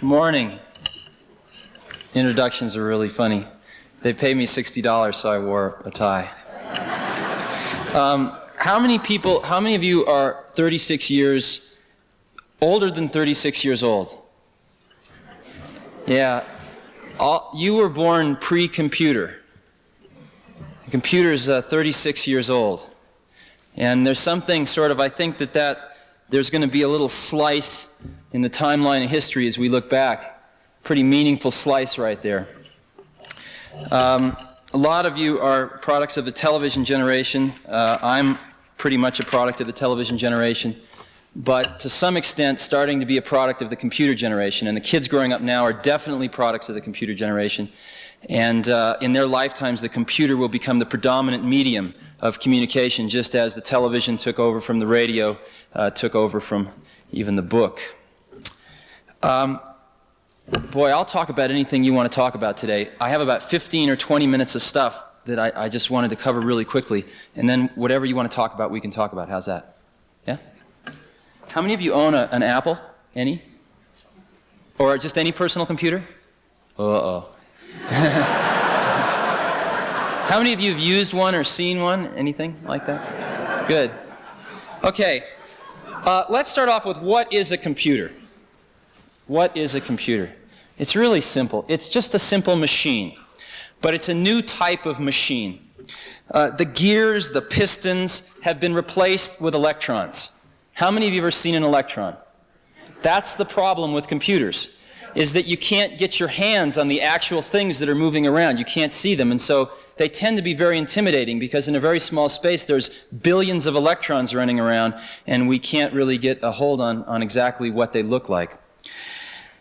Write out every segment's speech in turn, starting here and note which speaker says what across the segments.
Speaker 1: Morning. Introductions are really funny. They paid me $60, so I wore a tie. How many of you are 36 years older than 36 years old? Yeah. You were born pre-computer. The computer's 36 years old. And there's something sort of, I think that there's going to be a little slice in the timeline of history as we look back. Pretty meaningful slice right there. A lot of you are products of the television generation. I'm pretty much a product of the television generation, but to some extent starting to be a product of the computer generation. And the kids growing up now are definitely products of the computer generation. And in their lifetimes, the computer will become the predominant medium of communication, just as the television took over from the radio, took over from even the book. Boy, I'll talk about anything you want to talk about today. I have about 15 or 20 minutes of stuff that I just wanted to cover really quickly. And then whatever you want to talk about, we can talk about. How's that? Yeah? How many of you own an Apple? Any? Or just any personal computer? Uh-oh. How many of you have used one or seen one? Anything like that? Good. Okay. Let's start off with what is a computer? What is a computer? It's really simple. It's just a simple machine, but it's a new type of machine. The gears, the pistons have been replaced with electrons. How many of you have ever seen an electron? That's the problem with computers, is that you can't get your hands on the actual things that are moving around. You can't see them, and so they tend to be very intimidating because in a very small space there's billions of electrons running around, and we can't really get a hold on exactly what they look like.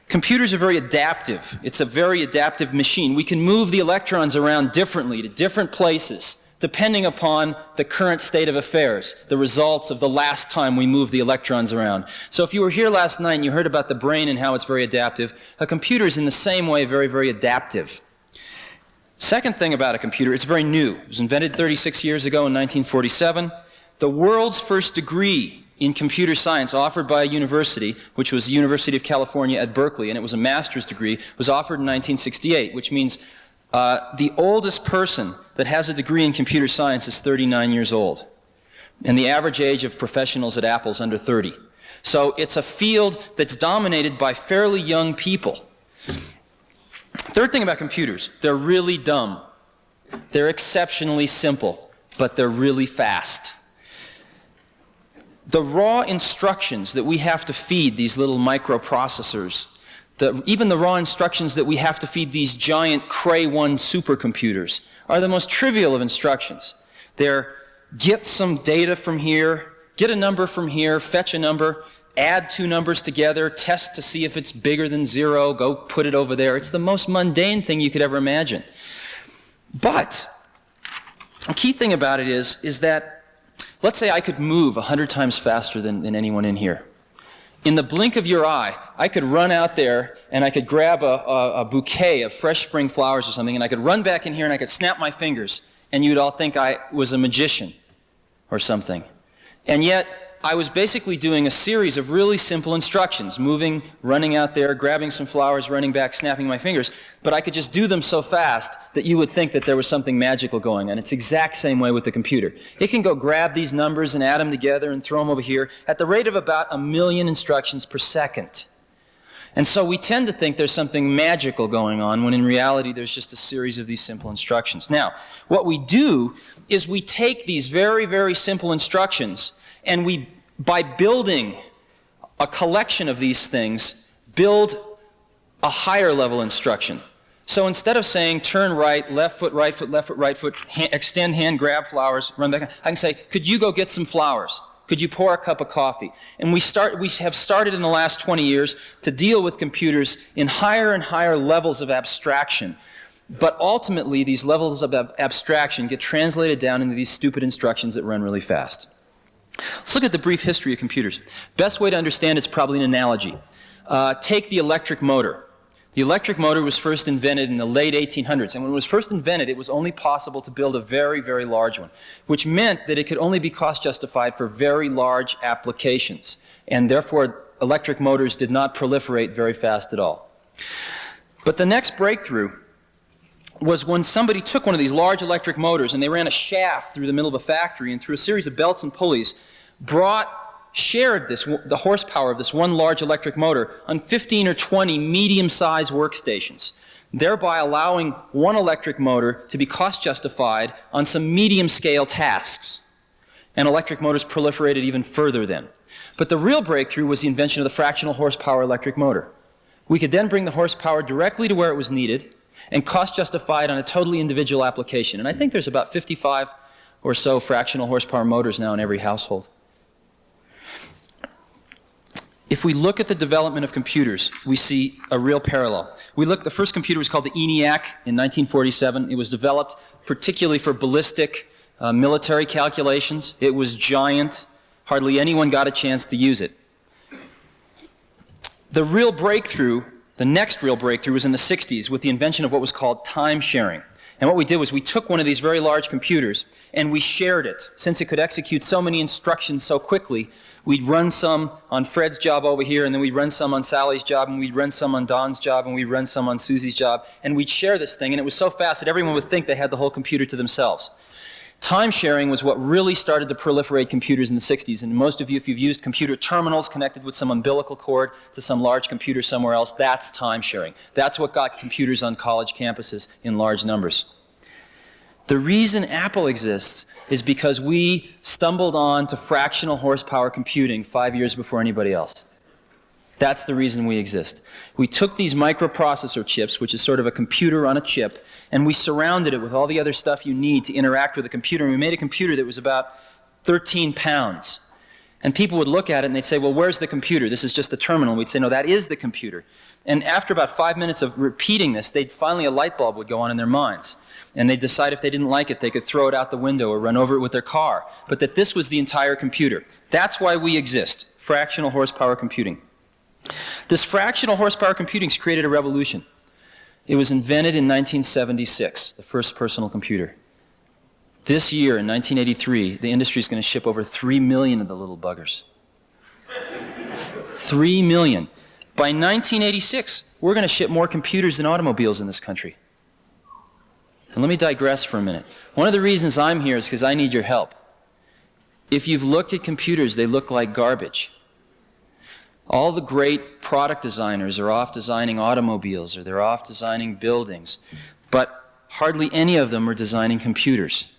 Speaker 1: Computers are very adaptive. It's a very adaptive machine. We can move the electrons around differently to different places depending upon the current state of affairs, the results of the last time we moved the electrons around. So if you were here last night and you heard about the brain and how it's very adaptive, a computer is in the same way very, very adaptive. Second thing about a computer, it's very new. It was invented 36 years ago in 1947. The world's first degree in computer science offered by a university, which was the University of California at Berkeley, and it was a master's degree, was offered in 1968, which means the oldest person that has a degree in computer science is 39 years old. And the average age of professionals at Apple is under 30. So it's a field that's dominated by fairly young people. Third thing about computers, they're really dumb. They're exceptionally simple, but they're really fast. The raw instructions that we have to feed these little microprocessors, even the raw instructions that we have to feed these giant Cray 1 supercomputers are the most trivial of instructions. They're get some data from here, get a number from here, fetch a number, add two numbers together, test to see if it's bigger than 0, go put it over there. It's the most mundane thing you could ever imagine. But a key thing about it is that, let's say I could move 100 times faster than anyone in here. In the blink of your eye, I could run out there and I could grab a bouquet of fresh spring flowers or something, and I could run back in here and I could snap my fingers, and you'd all think I was a magician or something. And yet, I was basically doing a series of really simple instructions, moving, running out there, grabbing some flowers, running back, snapping my fingers, but I could just do them so fast that you would think that there was something magical going on. It's the exact same way with the computer. It can go grab these numbers and add them together and throw them over here at the rate of about 1 million instructions per second. And so we tend to think there's something magical going on when in reality there's just a series of these simple instructions. Now, what we do is we take these very, very simple instructions and we, by building a collection of these things, build a higher level instruction. So instead of saying turn right, left foot, right foot, extend hand, grab flowers, run back, I can say, could you go get some flowers? Could you pour a cup of coffee? And we have started in the last 20 years to deal with computers in higher and higher levels of abstraction. But ultimately, these levels of abstraction get translated down into these stupid instructions that run really fast. Let's look at the brief history of computers. Best way to understand it's probably an analogy. Take the electric motor. The electric motor was first invented in the late 1800s, and when it was first invented, it was only possible to build a very, very large one, which meant that it could only be cost justified for very large applications, and therefore electric motors did not proliferate very fast at all. But the next breakthrough was when somebody took one of these large electric motors and they ran a shaft through the middle of a factory and through a series of belts and pulleys shared the horsepower of this one large electric motor on 15 or 20 medium-sized workstations, thereby allowing one electric motor to be cost justified on some medium-scale tasks. And electric motors proliferated even further then. But the real breakthrough was the invention of the fractional horsepower electric motor. We could then bring the horsepower directly to where it was needed and cost justify it on a totally individual application. And I think there's about 55 or so fractional horsepower motors now in every household. If we look at the development of computers, we see a real parallel. The first computer was called the ENIAC in 1947. It was developed particularly for ballistic military calculations. It was giant. Hardly anyone got a chance to use it. The next real breakthrough was in the 60s with the invention of what was called time sharing. And what we did was we took one of these very large computers and we shared it. Since it could execute so many instructions so quickly, we'd run some on Fred's job over here, and then we'd run some on Sally's job, and we'd run some on Don's job, and we'd run some on Susie's job, and we'd share this thing, and it was so fast that everyone would think they had the whole computer to themselves. Time sharing was what really started to proliferate computers in the 60s, and most of you, if you've used computer terminals connected with some umbilical cord to some large computer somewhere else, that's time sharing. That's what got computers on college campuses in large numbers. The reason Apple exists is because we stumbled on to fractional horsepower computing 5 years before anybody else. That's the reason we exist. We took these microprocessor chips, which is sort of a computer on a chip, and we surrounded it with all the other stuff you need to interact with a computer, and we made a computer that was about 13 pounds. And people would look at it and they'd say, well, where's the computer? This is just a terminal. And we'd say, no, that is the computer. And after about 5 minutes of repeating this, finally a light bulb would go on in their minds. And they'd decide if they didn't like it, they could throw it out the window or run over it with their car. But that this was the entire computer. That's why we exist, fractional horsepower computing. This fractional horsepower computing has created a revolution. It was invented in 1976, the first personal computer. This year, in 1983, the industry is going to ship over 3 million of the little buggers. 3 million. By 1986, we're going to ship more computers than automobiles in this country. And let me digress for a minute. One of the reasons I'm here is because I need your help. If you've looked at computers, they look like garbage. All the great product designers are off designing automobiles, or they're off designing buildings, but hardly any of them are designing computers.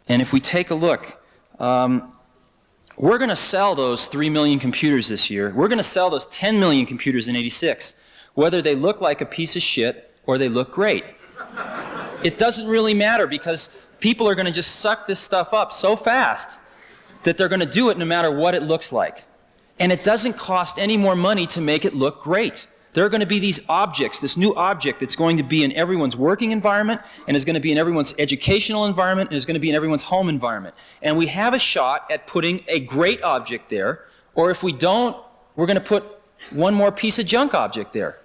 Speaker 1: And if we take a look, we're going to sell those 3 million computers this year. We're going to sell those 10 million computers in '86, whether they look like a piece of shit or they look great. It doesn't really matter, because people are going to just suck this stuff up so fast that they're going to do it no matter what it looks like. And it doesn't cost any more money to make it look great. There are going to be these objects, this new object that's going to be in everyone's working environment, and is going to be in everyone's educational environment, and is going to be in everyone's home environment. And we have a shot at putting a great object there, or if we don't, we're going to put one more piece of junk object there.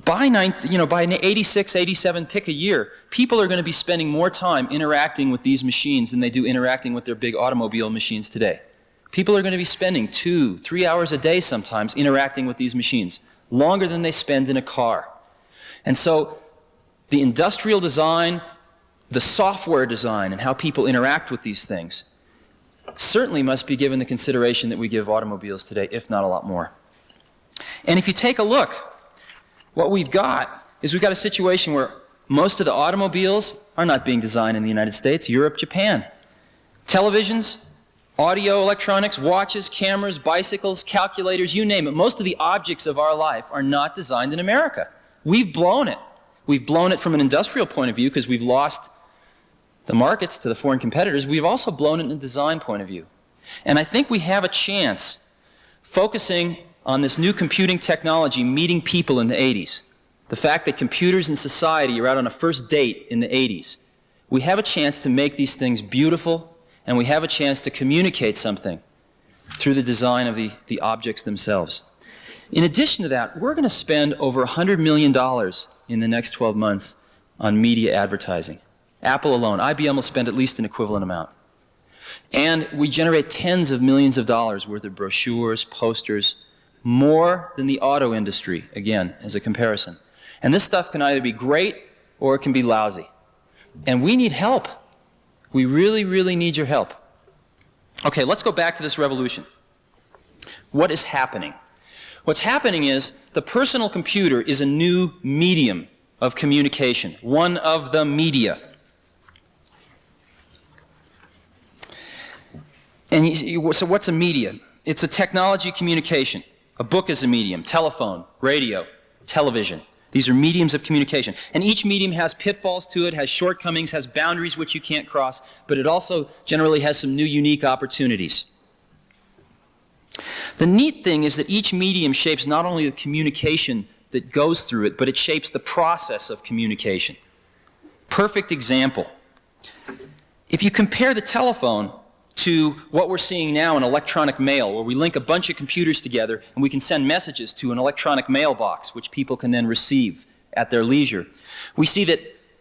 Speaker 1: By 86, 87, pick a year, people are going to be spending more time interacting with these machines than they do interacting with their big automobile machines today. People are going to be spending 2, 3 hours a day sometimes interacting with these machines, longer than they spend in a car. And so the industrial design, the software design, and how people interact with these things certainly must be given the consideration that we give automobiles today, if not a lot more. And if you take a look, what we've got is we've got a situation where most of the automobiles are not being designed in the United States, Europe, Japan. Televisions, audio, electronics, watches, cameras, bicycles, calculators, you name it. Most of the objects of our life are not designed in America. We've blown it. We've blown it from an industrial point of view because we've lost the markets to the foreign competitors. We've also blown it in a design point of view. And I think we have a chance, focusing on this new computing technology meeting people in the 80s, the fact that computers and society are out on a first date in the 80s, we have a chance to make these things beautiful, and we have a chance to communicate something through the design of the objects themselves. In addition to that, we're going to spend over $100 million in the next 12 months on media advertising. Apple alone. IBM will spend at least an equivalent amount. And we generate tens of millions of dollars worth of brochures, posters, more than the auto industry, again, as a comparison. And this stuff can either be great or it can be lousy. And we need help. We really, really need your help. Okay, let's go back to this revolution. What is happening? What's happening is the personal computer is a new medium of communication, one of the media. And so what's a media? It's a technology communication. A book is a medium, telephone, radio, television. These are mediums of communication. And each medium has pitfalls to it, has shortcomings, has boundaries which you can't cross, but it also generally has some new unique opportunities. The neat thing is that each medium shapes not only the communication that goes through it, but it shapes the process of communication. Perfect example. If you compare the telephone to what we're seeing now in electronic mail, where we link a bunch of computers together and we can send messages to an electronic mailbox, which people can then receive at their leisure, we see that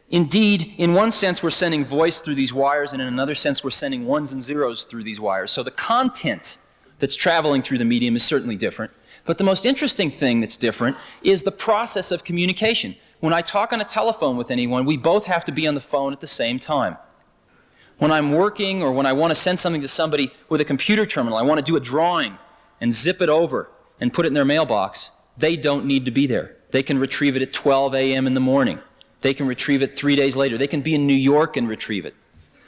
Speaker 1: indeed, in one sense, we're sending voice through these wires, and in another sense, we're sending ones and zeros through these wires. So the content that's traveling through the medium is certainly different. But the most interesting thing that's different is the process of communication. When I talk on a telephone with anyone, we both have to be on the phone at the same time. When I'm working or when I want to send something to somebody with a computer terminal, I want to do a drawing and zip it over and put it in their mailbox, they don't need to be there. They can retrieve it at 12 a.m. in the morning. They can retrieve it 3 days later. They can be in New York and retrieve it.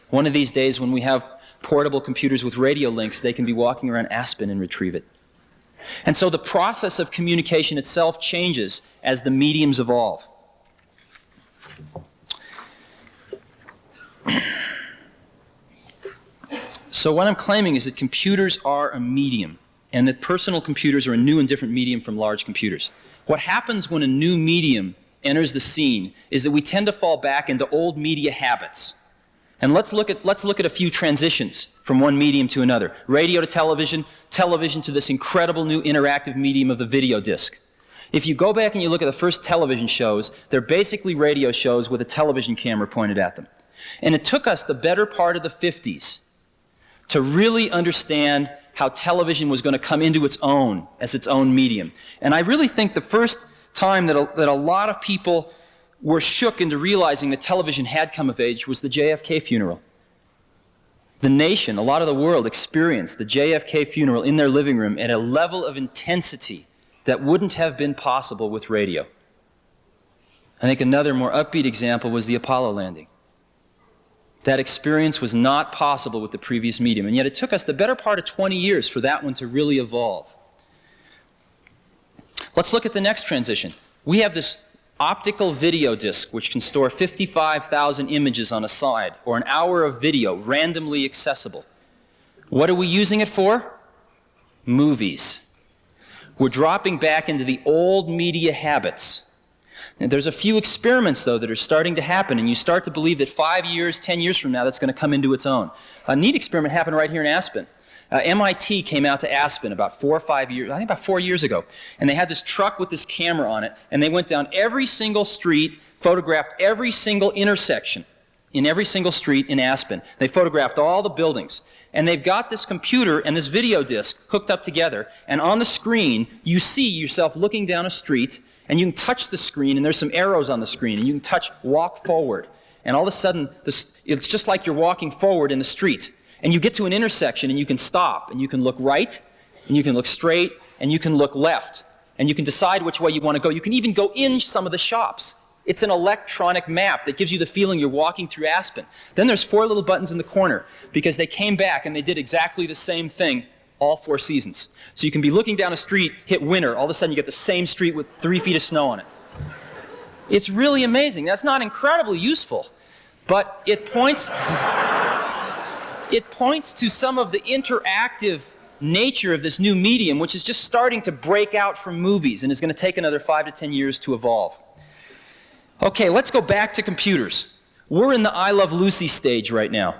Speaker 1: One of these days when we have portable computers with radio links, they can be walking around Aspen and retrieve it. And so the process of communication itself changes as the mediums evolve. So what I'm claiming is that computers are a medium, and that personal computers are a new and different medium from large computers. What happens when a new medium enters the scene is that we tend to fall back into old media habits. And let's look at a few transitions from one medium to another. Radio to television, television to this incredible new interactive medium of the video disc. If you go back and you look at the first television shows, they're basically radio shows with a television camera pointed at them. And it took us the better part of the 50s to really understand how television was going to come into its own as its own medium. And I really think the first time that a lot of people were shook into realizing that television had come of age was the JFK funeral. The nation, a lot of the world, experienced the JFK funeral in their living room at a level of intensity that wouldn't have been possible with radio. I think another more upbeat example was the Apollo landing. That experience was not possible with the previous medium, and yet it took us the better part of 20 years for that one to really evolve. Let's look at the next transition. We have this optical video disc which can store 55,000 images on a side, or an hour of video randomly accessible. What are we using it for? Movies. We're dropping back into the old media habits. And there's a few experiments, though, that are starting to happen, and you start to believe that 5 years, 10 years from now, that's going to come into its own. A neat experiment happened right here in Aspen. MIT came out to Aspen about 4 or 5 years, I think about 4 years ago, and they had this truck with this camera on it, and they went down every single street, photographed every single intersection in every single street in Aspen. They photographed all the buildings, and they've got this computer and this video disc hooked up together, and on the screen, you see yourself looking down a street, and you can touch the screen, and there's some arrows on the screen, and you can touch walk forward. And all of a sudden, it's just like you're walking forward in the street. And you get to an intersection, and you can stop, and you can look right, and you can look straight, and you can look left. And you can decide which way you want to go. You can even go in some of the shops. It's an electronic map that gives you the feeling you're walking through Aspen. Then there's 4 little buttons in the corner, because they came back and they did exactly the same thing all 4 seasons. So you can be looking down a street, hit winter, all of a sudden you get the same street with 3 feet of snow on it. It's really amazing. That's not incredibly useful, but it points to some of the interactive nature of this new medium, which is just starting to break out from movies and is going to take another 5 to 10 years to evolve. Okay, let's go back to computers. We're in the I Love Lucy stage right now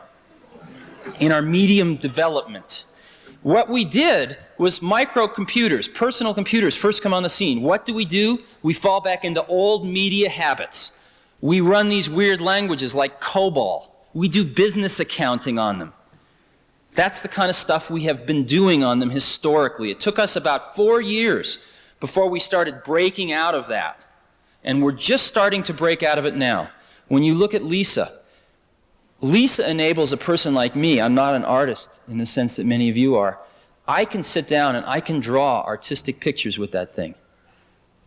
Speaker 1: in our medium development. What we did was microcomputers, personal computers, first come on the scene. What do? We fall back into old media habits. We run these weird languages like COBOL. We do business accounting on them. That's the kind of stuff we have been doing on them historically. It took us about 4 years before we started breaking out of that. And we're just starting to break out of it now. When you look at Lisa, Lisa enables a person like me. I'm not an artist in the sense that many of you are. I can sit down and I can draw artistic pictures with that thing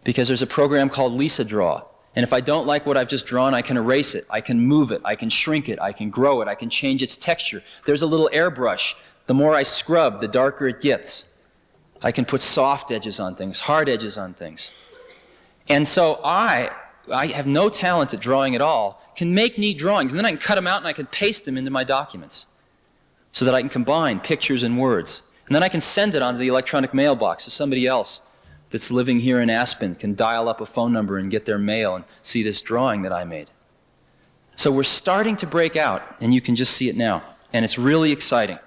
Speaker 1: because there's a program called Lisa Draw. And if I don't like what I've just drawn, I can erase it, I can move it, I can shrink it, I can grow it, I can change its texture. There's a little airbrush. The more I scrub, the darker it gets. I can put soft edges on things, hard edges on things. And so I have no talent at drawing at all, can make neat drawings, and then I can cut them out and I can paste them into my documents so that I can combine pictures and words. And then I can send it onto the electronic mailbox so somebody else that's living here in Aspen can dial up a phone number and get their mail and see this drawing that I made. So we're starting to break out, and you can just see it now. And it's really exciting.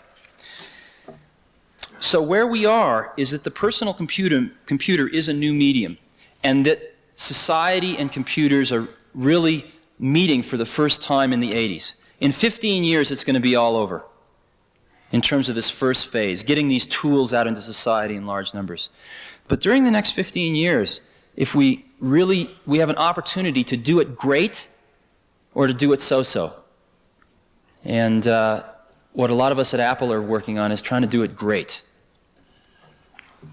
Speaker 1: So where we are is that the personal computer is a new medium, and that society and computers are really meeting for the first time in the 80s. In 15 years, it's going to be all over in terms of this first phase, getting these tools out into society in large numbers. But during the next 15 years, if we have an opportunity to do it great or to do it so-so. And what a lot of us at Apple are working on is trying to do it great. I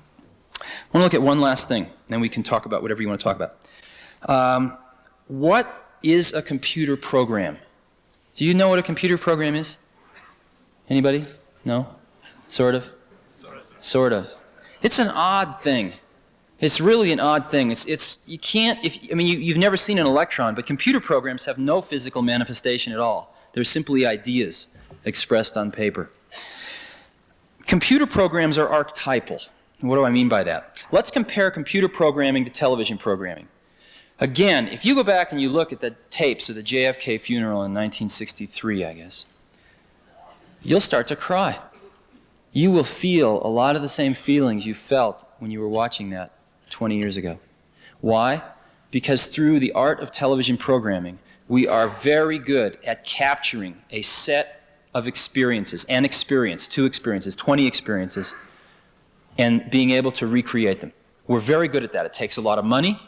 Speaker 1: want to look at one last thing, then we can talk about whatever you want to talk about. What is a computer program? Do you know what a computer program is? Anybody? No? Sort of? Sort of. It's an odd thing. It's really an odd thing. You can't, you've never seen an electron, but computer programs have no physical manifestation at all. They're simply ideas expressed on paper. Computer programs are archetypal. What do I mean by that? Let's compare computer programming to television programming. Again, if you go back and you look at the tapes of the JFK funeral in 1963, I guess, you'll start to cry. You will feel a lot of the same feelings you felt when you were watching that 20 years ago. Why? Because through the art of television programming, we are very good at capturing a set of experiences, two experiences, 20 experiences, and being able to recreate them. We're very good at that. It takes a lot of money,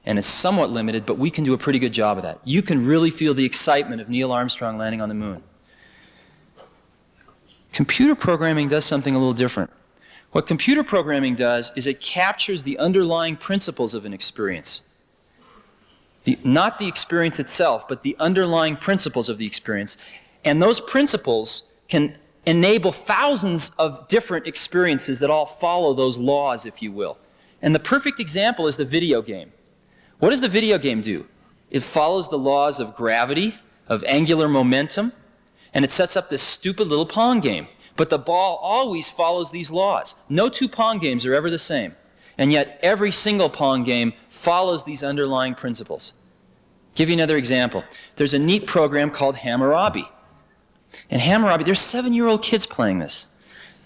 Speaker 1: and it's somewhat limited, but we can do a pretty good job of that. You can really feel the excitement of Neil Armstrong landing on the moon. Computer programming does something a little different. What computer programming does is it captures the underlying principles of an experience. Not the experience itself, but the underlying principles of the experience. And those principles can enable thousands of different experiences that all follow those laws, if you will. And the perfect example is the video game. What does the video game do? It follows the laws of gravity, of angular momentum, and it sets up this stupid little Pong game. But the ball always follows these laws. No two Pong games are ever the same. And yet every single Pong game follows these underlying principles. Give you another example. There's a neat program called Hammurabi. And Hammurabi, there's 7-year-old kids playing this.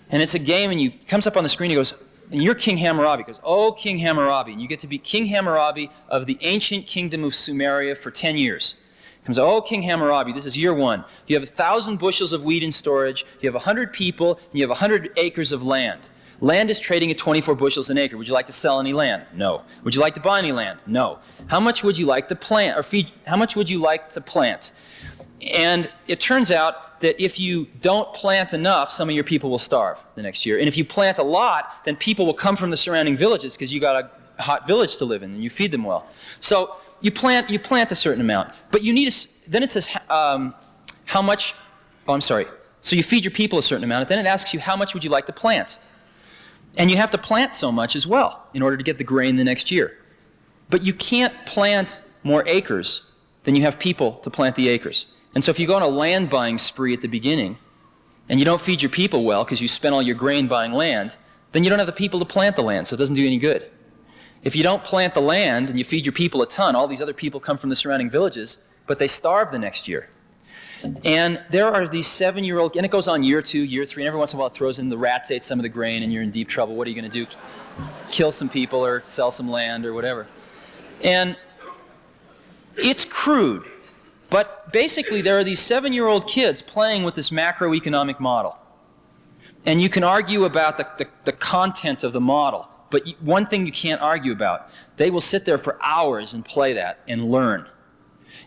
Speaker 1: And it's a game, and it comes up on the screen, he goes, and you're King Hammurabi. He goes, oh, King Hammurabi. And you get to be King Hammurabi of the ancient kingdom of Sumeria for 10 years. Comes, oh, King Hammurabi, this is year 1. You have 1,000 bushels of wheat in storage, you have 100 people, and you have 100 acres of land. Land is trading at 24 bushels an acre. Would you like to sell any land? No. Would you like to buy any land? No. How much would you like to plant, or feed, how much would you like to plant? And it turns out that if you don't plant enough, some of your people will starve the next year. And if you plant a lot, then people will come from the surrounding villages because you got a hot village to live in and you feed them well. So you plant a certain amount, but you need then it says how much, so you feed your people a certain amount, and then it asks you how much would you like to plant. And you have to plant so much as well in order to get the grain the next year. But you can't plant more acres than you have people to plant the acres. And so if you go on a land buying spree at the beginning, and you don't feed your people well because you spent all your grain buying land, then you don't have the people to plant the land, so it doesn't do any good. If you don't plant the land and you feed your people a ton, all these other people come from the surrounding villages, but they starve the next year. And there are these 7-year-old, and it goes on year 2, year 3, and every once in a while it throws in the rats ate some of the grain and you're in deep trouble. What are you going to do? Kill some people or sell some land or whatever. And it's crude, but basically there are these 7-year-old kids playing with this macroeconomic model. And you can argue about the content of the model, but one thing you can't argue about, they will sit there for hours and play that and learn.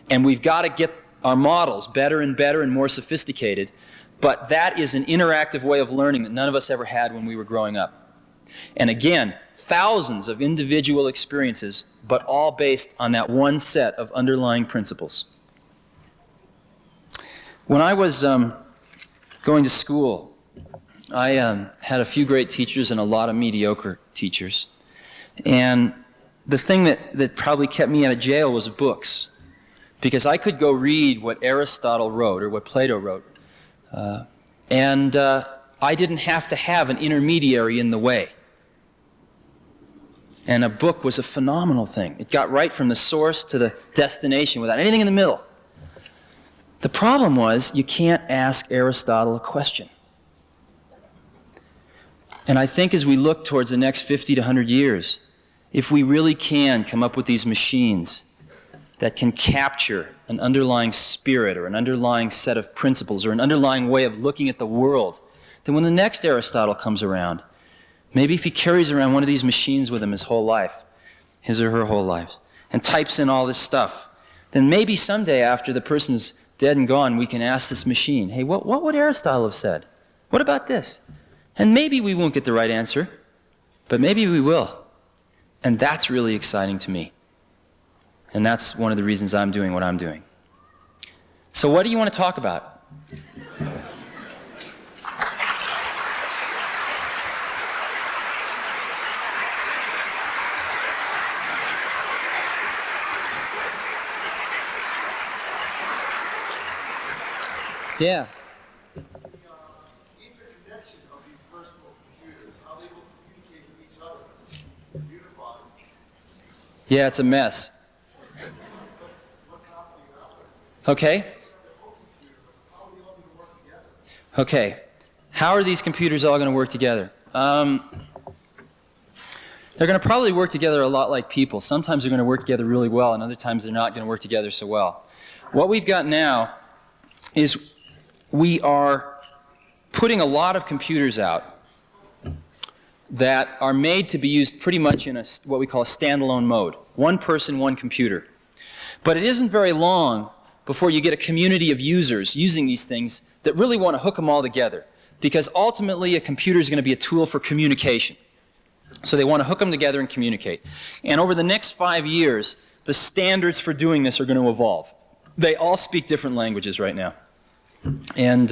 Speaker 1: And we've got to get our models better and better and more sophisticated, but that is an interactive way of learning that none of us ever had when we were growing up. And again, thousands of individual experiences, but all based on that one set of underlying principles. When I was going to school, I had a few great teachers and a lot of mediocre teachers. And the thing that probably kept me out of jail was books. Because I could go read what Aristotle wrote or what Plato wrote. And I didn't have to have an intermediary in the way. And a book was a phenomenal thing. It got right from the source to the destination without anything in the middle. The problem was you can't ask Aristotle a question. And I think as we look towards the next 50 to 100 years, if we really can come up with these machines that can capture an underlying spirit or an underlying set of principles or an underlying way of looking at the world, then when the next Aristotle comes around, maybe if he carries around one of these machines with him his whole life, his or her whole life, and types in all this stuff, then maybe someday after the person's dead and gone, we can ask this machine, hey, what would Aristotle have said? What about this? And maybe we won't get the right answer, but maybe we will. And that's really exciting to me. And that's one of the reasons I'm doing what I'm doing. So what do you want to talk about? Yeah.
Speaker 2: The interconnection of these personal computers, how they will communicate with each other, unified.
Speaker 1: Yeah, it's a mess.
Speaker 2: What's happening out there?
Speaker 1: Okay.
Speaker 2: How are they all going to work together?
Speaker 1: Okay. How are these computers all going to work together? They're going to probably work together a lot like people. Sometimes they're going to work together really well, and other times they're not going to work together so well. What we've got now is we are putting a lot of computers out that are made to be used pretty much in what we call a standalone mode. One person, one computer. But it isn't very long before you get a community of users using these things that really want to hook them all together. Because ultimately a computer is going to be a tool for communication. So they want to hook them together and communicate. And over the next 5 years, the standards for doing this are going to evolve. They all speak different languages right now. And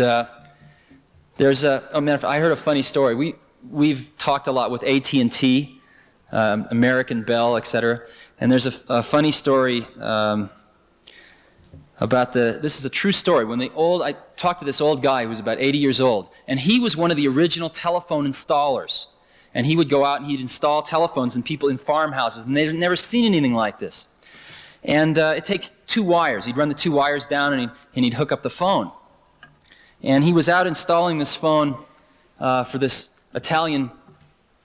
Speaker 1: there's I heard a funny story. We've talked a lot with AT&T, American Bell, etc. And there's a funny story about this is a true story. I talked to this old guy who was about 80 years old, and he was one of the original telephone installers. And he would go out and he'd install telephones in people in farmhouses, and they'd never seen anything like this. And it takes 2 wires. He'd run the 2 wires down and he'd hook up the phone. And he was out installing this phone for this Italian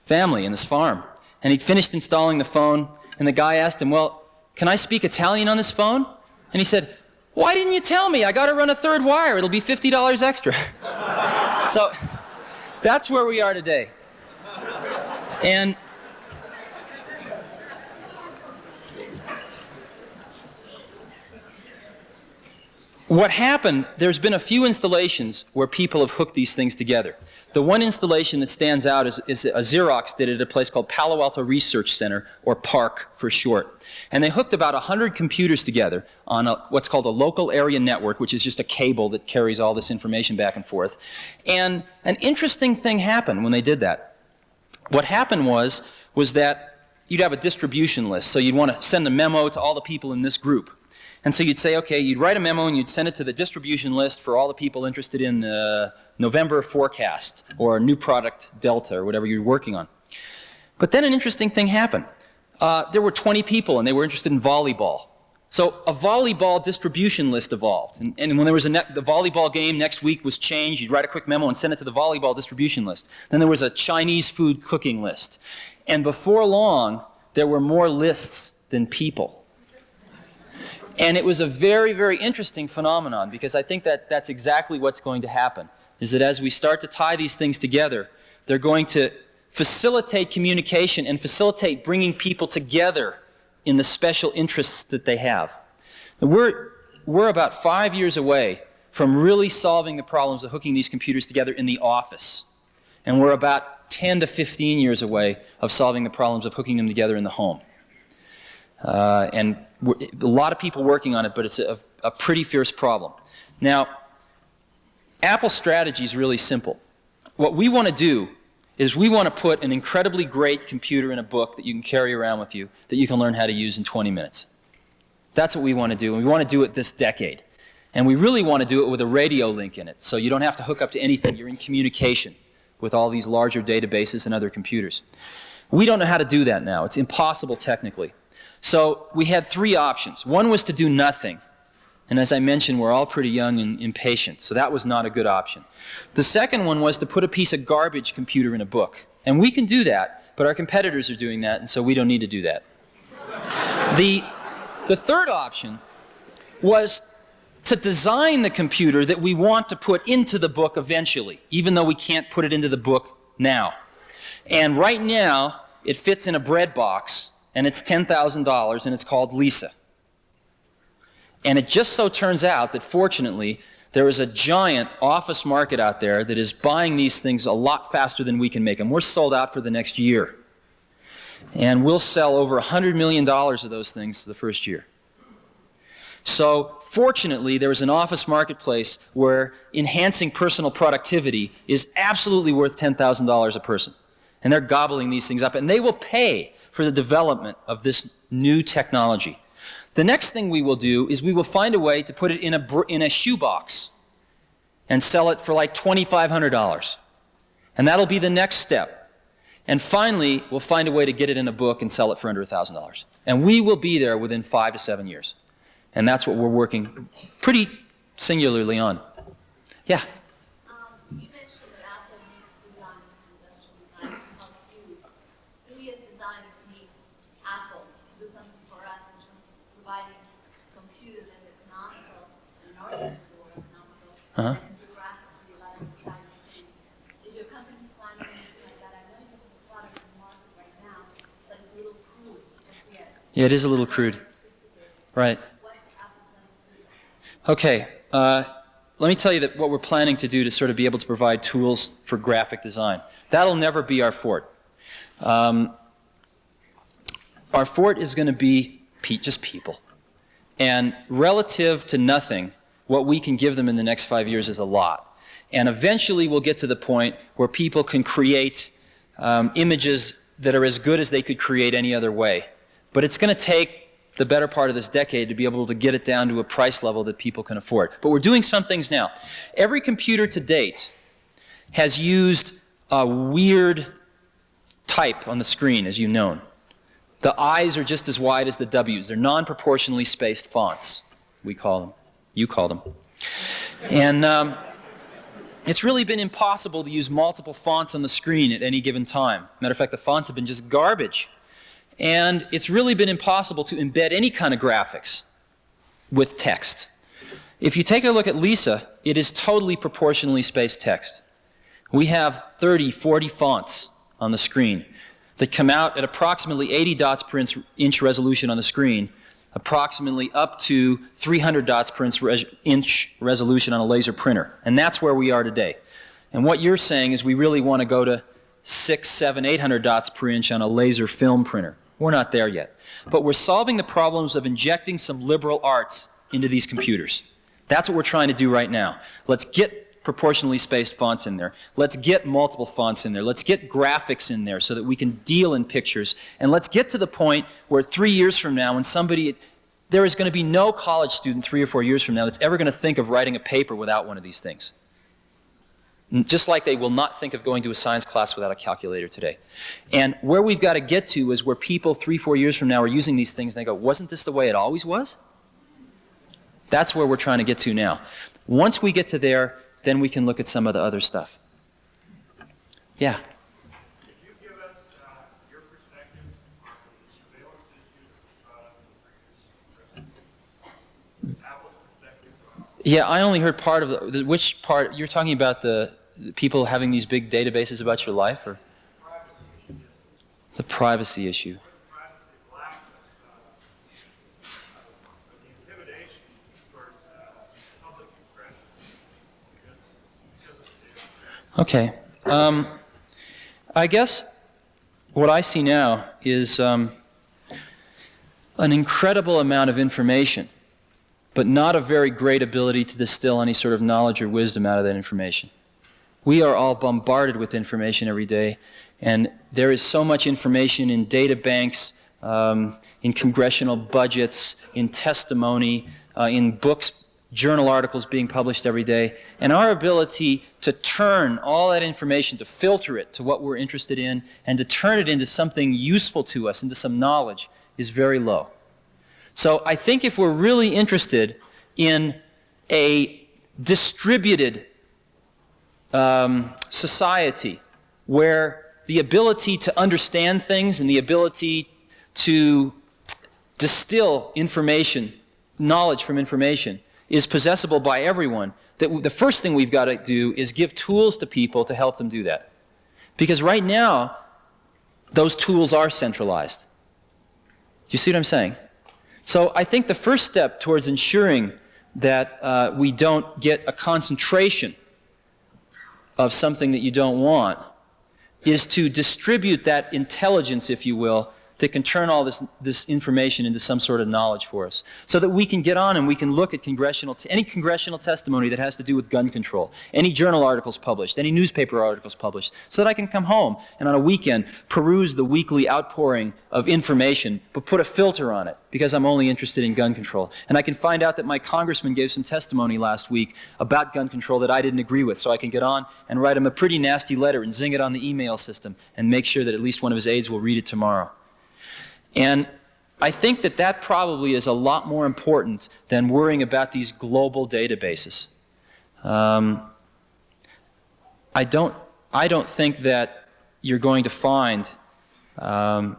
Speaker 1: family in this farm. And he'd finished installing the phone, and the guy asked him, well, can I speak Italian on this phone? And he said, why didn't you tell me? I got to run a 3rd wire. It'll be $50 extra. So that's where we are today. And what happened, there's been a few installations where people have hooked these things together. The one installation that stands out is Xerox did it at a place called Palo Alto Research Center, or PARC for short. And they hooked about 100 computers together on what's called a local area network, which is just a cable that carries all this information back and forth. And an interesting thing happened when they did that. What happened was that you'd have a distribution list. So you'd want to send a memo to all the people in this group. And so you'd say, okay, you'd write a memo and you'd send it to the distribution list for all the people interested in the November forecast or new product Delta or whatever you're working on. But then an interesting thing happened. There were 20 people and they were interested in volleyball. So a volleyball distribution list evolved. And when there was the volleyball game next week was changed, you'd write a quick memo and send it to the volleyball distribution list. Then there was a Chinese food cooking list. And before long, there were more lists than people. And it was a very, very interesting phenomenon, because I think that that's exactly what's going to happen. is that as we start to tie these things together, they're going to facilitate communication and facilitate bringing people together in the special interests that they have. And we're about 5 years away from really solving the problems of hooking these computers together in the office. And we're about 10 to 15 years away of solving the problems of hooking them together in the home. And a lot of people working on it, but it's a pretty fierce problem. Now, Apple's strategy is really simple. What we want to do is we want to put an incredibly great computer in a book that you can carry around with you that you can learn how to use in 20 minutes. That's what we want to do, and we want to do it this decade. And we really want to do it with a radio link in it, so you don't have to hook up to anything. You're in communication with all these larger databases and other computers. We don't know how to do that now. It's impossible technically. So we had three options. One was to do nothing. And as I mentioned, we're all pretty young and impatient, so that was not a good option. The second one was to put a piece of garbage computer in a book. And we can do that, but our competitors are doing that, and so we don't need to do that. The third option was to design the computer that we want to put into the book eventually, even though we can't put it into the book now. And right now, it fits in a bread box, and it's $10,000, and it's called Lisa. And it just so turns out that, fortunately, there is a giant office market out there that is buying these things a lot faster than we can make them. We're sold out for the next year. And we'll sell over $100 million of those things the first year. So, fortunately, there is an office marketplace where enhancing personal productivity is absolutely worth $10,000 a person. And they're gobbling these things up, and they will pay for the development of this new technology. The next thing we will do is we will find a way to put it in a shoebox and sell it for like $2,500. And that'll be the next step. And finally, we'll find a way to get it in a book and sell it for under $1,000. And we will be there within 5 to 7 years. And that's what we're working pretty singularly on. Yeah?
Speaker 3: You mentioned that Apple needs designers and industrial design to help you. We as designers need Apple to do something for us in terms of providing computers as economical, and our sense of the word economical, and graphically like design things. Is your company planning anything like that? I know you have a product in the market right now, but it's a little crude.
Speaker 1: Yeah, it is a little crude. Right. Okay, let me tell you that what we're planning to do to sort of be able to provide tools for graphic design. That'll never be our fort. Our fort is going to be just people. And relative to nothing, what we can give them in the next 5 years is a lot. And eventually we'll get to the point where people can create images that are as good as they could create any other way. But it's going to take the better part of this decade to be able to get it down to a price level that people can afford. But we're doing some things now. Every computer to date has used a weird type on the screen, as you've known. The I's are just as wide as the W's. They're non-proportionally spaced fonts, we call them. You call them. And it's really been impossible to use multiple fonts on the screen at any given time. Matter of fact, the fonts have been just garbage. And it's really been impossible to embed any kind of graphics with text. If you take a look at Lisa, it is totally proportionally spaced text. We have 30, 40 fonts on the screen that come out at approximately 80 dots per inch resolution on the screen, approximately up to 300 dots per inch resolution on a laser printer. And that's where we are today. And what you're saying is we really want to go to 600, 700, 800 dots per inch on a laser film printer. We're not there yet. But we're solving the problems of injecting some liberal arts into these computers. That's what we're trying to do right now. Let's get proportionally spaced fonts in there. Let's get multiple fonts in there. Let's get graphics in there so that we can deal in pictures. And let's get to the point where 3 years from now, when there is going to be no college student 3 or 4 years from now that's ever going to think of writing a paper without one of these things. Just like they will not think of going to a science class without a calculator today. And where we've got to get to is where people 3 or 4 years from now are using these things and they go, wasn't this the way it always was? That's where we're trying to get to now. Once we get to there, then we can look at some of the other stuff. Yeah?
Speaker 2: Could you give us your perspective on the surveillance issue that we brought up in the previous presentation? Apple's perspective on
Speaker 1: Yeah, I only heard part of which part, you're talking about the people having these big databases about your life, or? The privacy issue. Okay. I guess what I see now is an incredible amount of information, but not a very great ability to distill any sort of knowledge or wisdom out of that information. We are all bombarded with information every day, and there is so much information in data banks, in congressional budgets, in testimony, in books, journal articles being published every day, and our ability to turn all that information, to filter it to what we're interested in, and to turn it into something useful to us, into some knowledge, is very low. So I think if we're really interested in a distributed society where the ability to understand things and the ability to distill information, knowledge from information, is possessible by everyone, that the first thing we've got to do is give tools to people to help them do that. Because right now, those tools are centralized. Do you see what I'm saying? So I think the first step towards ensuring that we don't get a concentration of something that you don't want is to distribute that intelligence, if you will, that can turn all this information into some sort of knowledge for us, so that we can get on and we can look at any congressional testimony that has to do with gun control, any journal articles published, any newspaper articles published, so that I can come home and on a weekend peruse the weekly outpouring of information, but put a filter on it, because I'm only interested in gun control. And I can find out that my congressman gave some testimony last week about gun control that I didn't agree with, so I can get on and write him a pretty nasty letter and zing it on the email system and make sure that at least one of his aides will read it tomorrow. And I think that that probably is a lot more important than worrying about these global databases. I don't think that you're going to find we're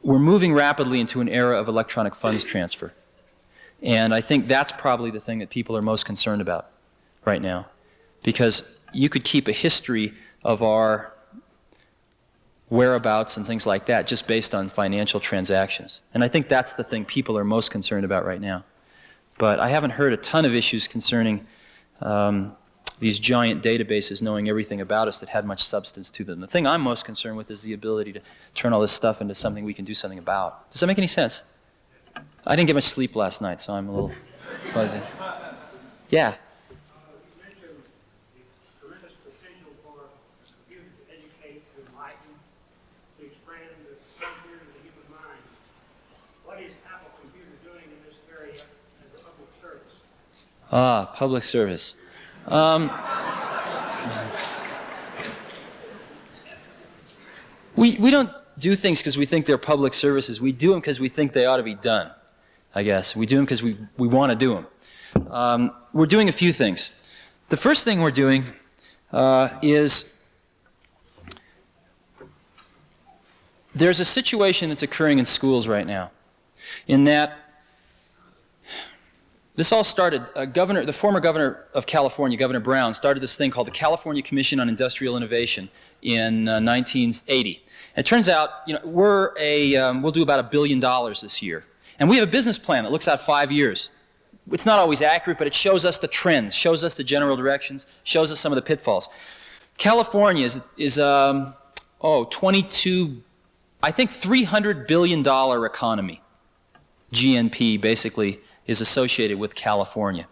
Speaker 1: moving rapidly into an era of electronic funds transfer. And I think that's probably the thing that people are most concerned about right now. Because you could keep a history of our whereabouts and things like that just based on financial transactions. And I think that's the thing people are most concerned about right now. But I haven't heard a ton of issues concerning these giant databases knowing everything about us that had much substance to them. The thing I'm most concerned with is the ability to turn all this stuff into something we can do something about. Does that make any sense? I didn't get much sleep last night, so I'm a little fuzzy. Yeah. Ah, public service. We don't do things because we think they're public services. We do them because we think they ought to be done, I guess. We do them because we want to do them. We're doing a few things. The first thing we're doing is there's a situation that's occurring in schools right now in that this all started, the former governor of California, Governor Brown, started this thing called the California Commission on Industrial Innovation in 1980. And it turns out, we'll do about $1 billion this year. And we have a business plan that looks out 5 years. It's not always accurate, but it shows us the trends, shows us the general directions, shows us some of the pitfalls. California is 22, I think $300 billion economy. GNP, basically, is associated with California.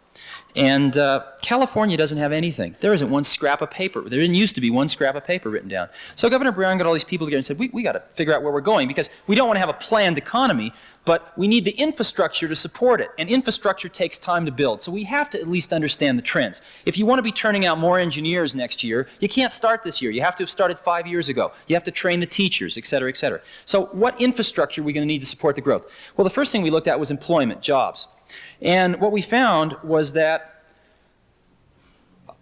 Speaker 1: And California doesn't have anything. There isn't one scrap of paper. There didn't used to be one scrap of paper written down. So Governor Brown got all these people together and said, we got to figure out where we're going, because we don't want to have a planned economy, but we need the infrastructure to support it. And infrastructure takes time to build. So we have to at least understand the trends. If you want to be turning out more engineers next year, you can't start this year. You have to have started 5 years ago. You have to train the teachers, et cetera, et cetera. So what infrastructure are we going to need to support the growth? Well, the first thing we looked at was employment, jobs. And what we found was that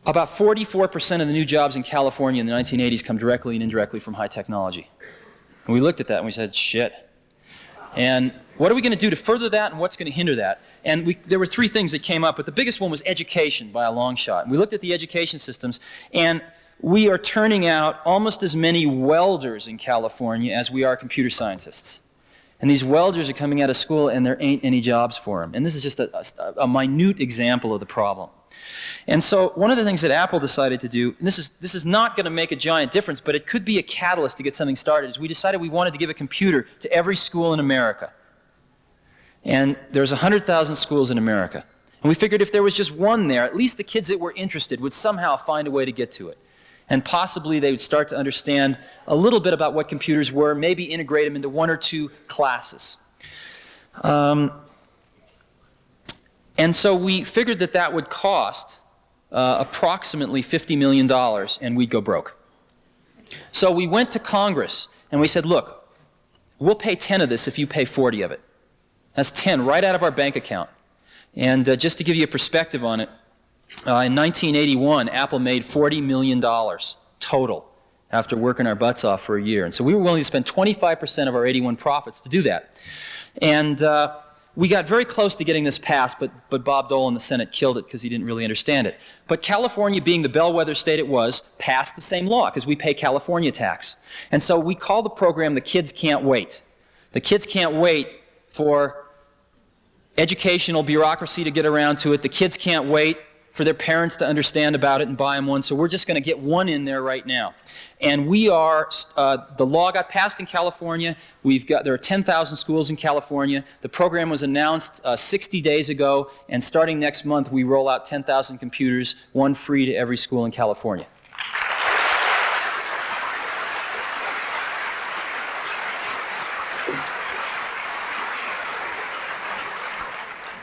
Speaker 1: about 44% of the new jobs in California in the 1980s come directly and indirectly from high technology. And we looked at that and we said, shit. And what are we going to do to further that, and what's going to hinder that? And there were three things that came up, but the biggest one was education by a long shot. And we looked at the education systems, and we are turning out almost as many welders in California as we are computer scientists. And these welders are coming out of school, and there ain't any jobs for them. And this is just a minute example of the problem. And so one of the things that Apple decided to do, and this is not going to make a giant difference, but it could be a catalyst to get something started, is we decided we wanted to give a computer to every school in America. And there's 100,000 schools in America. And we figured if there was just one there, at least the kids that were interested would somehow find a way to get to it. And possibly they would start to understand a little bit about what computers were, maybe integrate them into one or two classes. And so we figured that that would cost approximately $50 million, and we'd go broke. So we went to Congress, and we said, look, we'll pay 10 of this if you pay 40 of it. That's 10 right out of our bank account. And just to give you a perspective on it, in 1981, Apple made $40 million total after working our butts off for a year. And so we were willing to spend 25% of our 81 profits to do that. And we got very close to getting this passed, but Bob Dole in the Senate killed it because he didn't really understand it. But California, being the bellwether state it was, passed the same law because we pay California tax. And so we call the program The Kids Can't Wait. The kids can't wait for educational bureaucracy to get around to it. The kids can't wait for their parents to understand about it and buy them one. So we're just going to get one in there right now. And we are, the law got passed in California. There are 10,000 schools in California. The program was announced 60 days ago. And starting next month, we roll out 10,000 computers, one free to every school in California.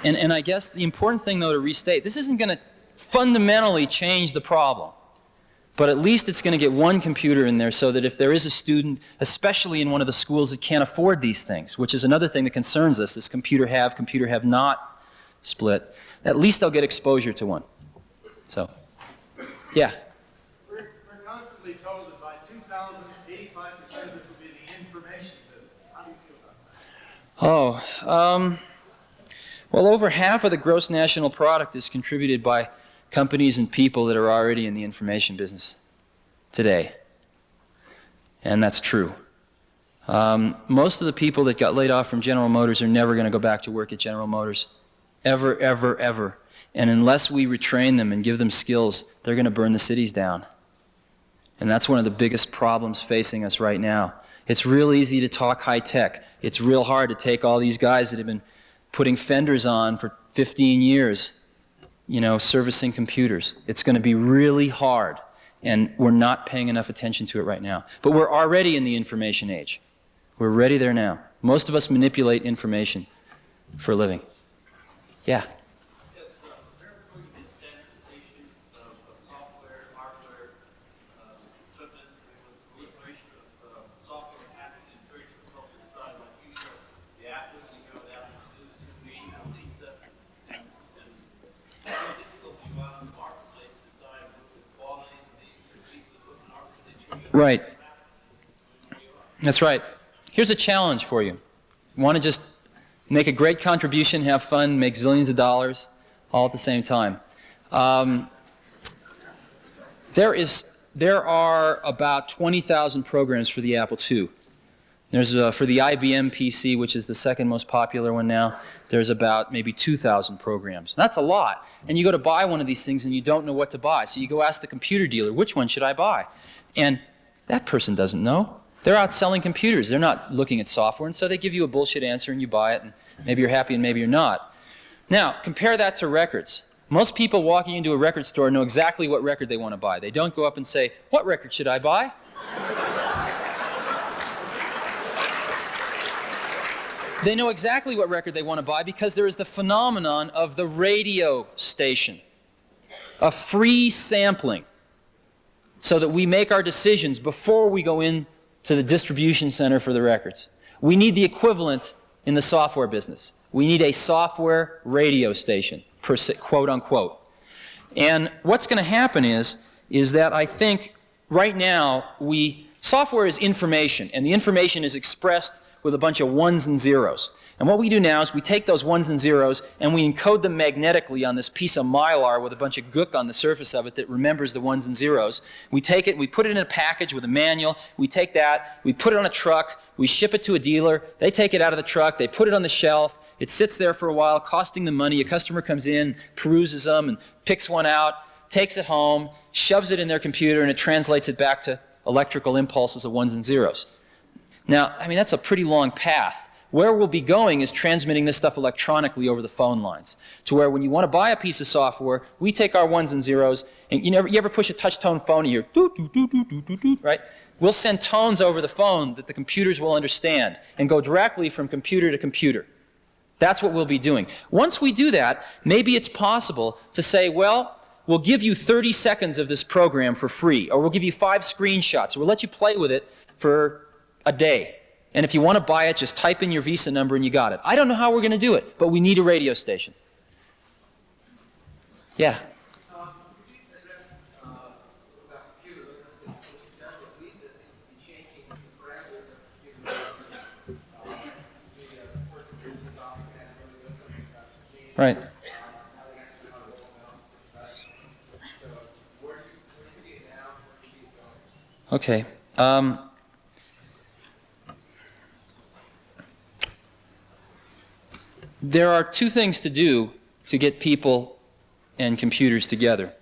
Speaker 1: And I guess the important thing, though, to restate, this isn't going to fundamentally change the problem. But at least it's going to get one computer in there so that if there is a student, especially in one of the schools that can't afford these things, which is another thing that concerns us, this computer have not split, at least they'll get exposure to one. So, yeah?
Speaker 2: We're constantly told that by 2000, 85% of this will be the information business. How do you feel about that?
Speaker 1: Well, over half of the gross national product is contributed by companies and people that are already in the information business today. And that's true. Most of the people that got laid off from General Motors are never going to go back to work at General Motors. Ever, ever, ever. And unless we retrain them and give them skills, they're going to burn the cities down. And that's one of the biggest problems facing us right now. It's real easy to talk high tech. It's real hard to take all these guys that have been putting fenders on for 15 years, you know, servicing computers. It's going to be really hard, and we're not paying enough attention to it right now. But we're already in the information age. We're ready there now. Most of us manipulate information for a living. Yeah?
Speaker 4: Yes, is there going to be a standardization of software, hardware, equipment, with proliferation of software packaging? It's very difficult to decide, like you show the Apple, you go with Apple students, me, Lisa, and it's very difficult to go out in the marketplace to decide what the quality of these particular equipment are that you
Speaker 1: Right. That's right. Here's a challenge for you. You want to just make a great contribution, have fun, make zillions of dollars, all at the same time. There are about 20,000 programs for the Apple II. There's for the IBM PC, which is the second most popular one now, there's about maybe 2,000 programs. That's a lot. And you go to buy one of these things and you don't know what to buy. So you go ask the computer dealer, which one should I buy? And that person doesn't know. They're out selling computers. They're not looking at software, and so they give you a bullshit answer and you buy it, and maybe you're happy and maybe you're not. Now, compare that to records. Most people walking into a record store know exactly what record they want to buy. They don't go up and say, what record should I buy? They know exactly what record they want to buy because there is the phenomenon of the radio station, a free sampling, so that we make our decisions before we go in to the distribution center for the records. We need the equivalent in the software business. We need a software radio station, quote unquote. And what's going to happen is that I think right now software is information, and the information is expressed with a bunch of ones and zeros. And what we do now is we take those ones and zeros and we encode them magnetically on this piece of mylar with a bunch of gook on the surface of it that remembers the ones and zeros. We take it, we put it in a package with a manual. We take that, we put it on a truck, we ship it to a dealer. They take it out of the truck, they put it on the shelf. It sits there for a while, costing them money. A customer comes in, peruses them, and picks one out, takes it home, shoves it in their computer, and it translates it back to electrical impulses of ones and zeros. Now, I mean, that's a pretty long path. Where we'll be going is transmitting this stuff electronically over the phone lines, to where when you want to buy a piece of software, we take our ones and zeros, and you ever push a touch-tone phone and you're doot, doot, doot, doot, doot, doot, doot, right? We'll send tones over the phone that the computers will understand and go directly from computer to computer. That's what we'll be doing. Once we do that, maybe it's possible to say, well, we'll give you 30 seconds of this program for free, or we'll give you 5 screenshots, or we'll let you play with it for a day. And if you want to buy it, just type in your Visa number and you got it. I don't know how we're going to do it, but we need a radio station. Yeah?
Speaker 5: Could you address about computer literacy? What you've done with Lisa seems to be changing the parameters of computer literacy. The person who's in office has really done something about machine.
Speaker 1: Right.
Speaker 5: Now they actually know how to roll them out. So where do you see it now? Where do you see it going?
Speaker 1: Okay. There are 2 things to do to get people and computers together.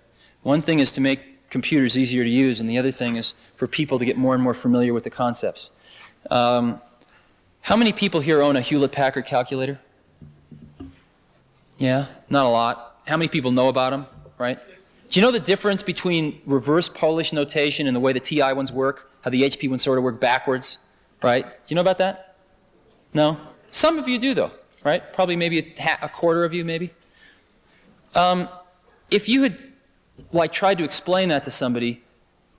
Speaker 1: One thing is to make computers easier to use, and the other thing is for people to get more and more familiar with the concepts. How many people here own a Hewlett-Packard calculator? Yeah, not a lot. How many people know about them, right? Do you know the difference between reverse Polish notation and the way the TI ones work? How the HP ones sort of work backwards, right? Do you know about that? No? Some of you do, though. Right? Probably maybe a quarter of you, maybe. If you had tried to explain that to somebody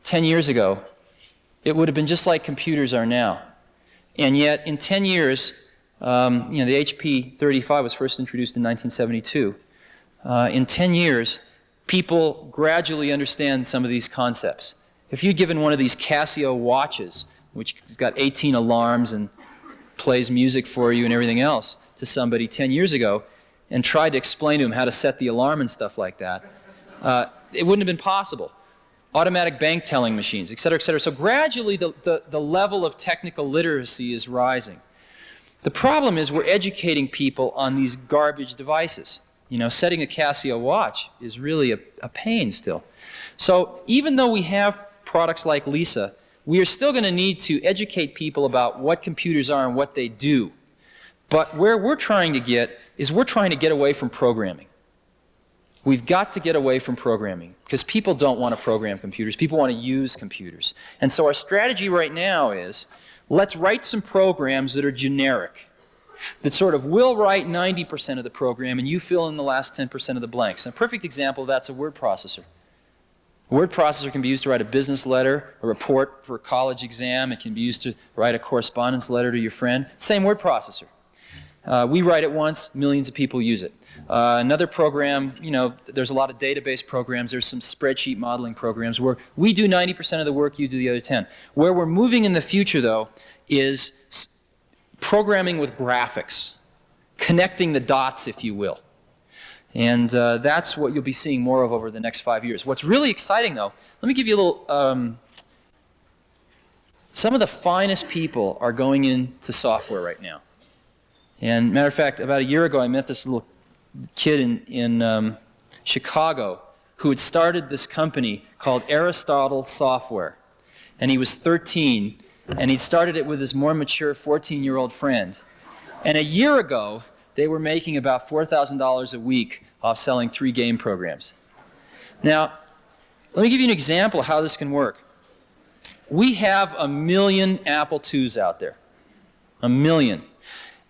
Speaker 1: 10 years ago, it would have been just like computers are now. And yet, in 10 years, the HP 35 was first introduced in 1972. In 10 years, people gradually understand some of these concepts. If you'd given one of these Casio watches, which has got 18 alarms and plays music for you and everything else, to somebody 10 years ago and tried to explain to him how to set the alarm and stuff like that, it wouldn't have been possible. Automatic bank telling machines, et cetera, et cetera. So gradually the level of technical literacy is rising. The problem is we're educating people on these garbage devices. You know, setting a Casio watch is really a pain still. So even though we have products like Lisa, we are still going to need to educate people about what computers are and what they do. But where we're trying to get is we're trying to get away from programming. We've got to get away from programming because people don't want to program computers. People want to use computers. And so our strategy right now is let's write some programs that are generic, that sort of will write 90% of the program and you fill in the last 10% of the blanks. And a perfect example of that's a word processor. A word processor can be used to write a business letter, a report for a college exam. It can be used to write a correspondence letter to your friend. Same word processor. We write it once, millions of people use it. Another program, there's a lot of database programs. There's some spreadsheet modeling programs where we do 90% of the work, you do the other 10. Where we're moving in the future, though, is programming with graphics, connecting the dots, if you will. And that's what you'll be seeing more of over the next 5 years. What's really exciting, though, let me give you a little... some of the finest people are going into software right now. And matter of fact, about a year ago, I met this little kid in Chicago who had started this company called Aristotle Software. And he was 13, and he started it with his more mature 14-year-old friend. And a year ago, they were making about $4,000 a week off selling 3 game programs. Now, let me give you an example of how this can work. We have 1 million Apple IIs out there. 1 million.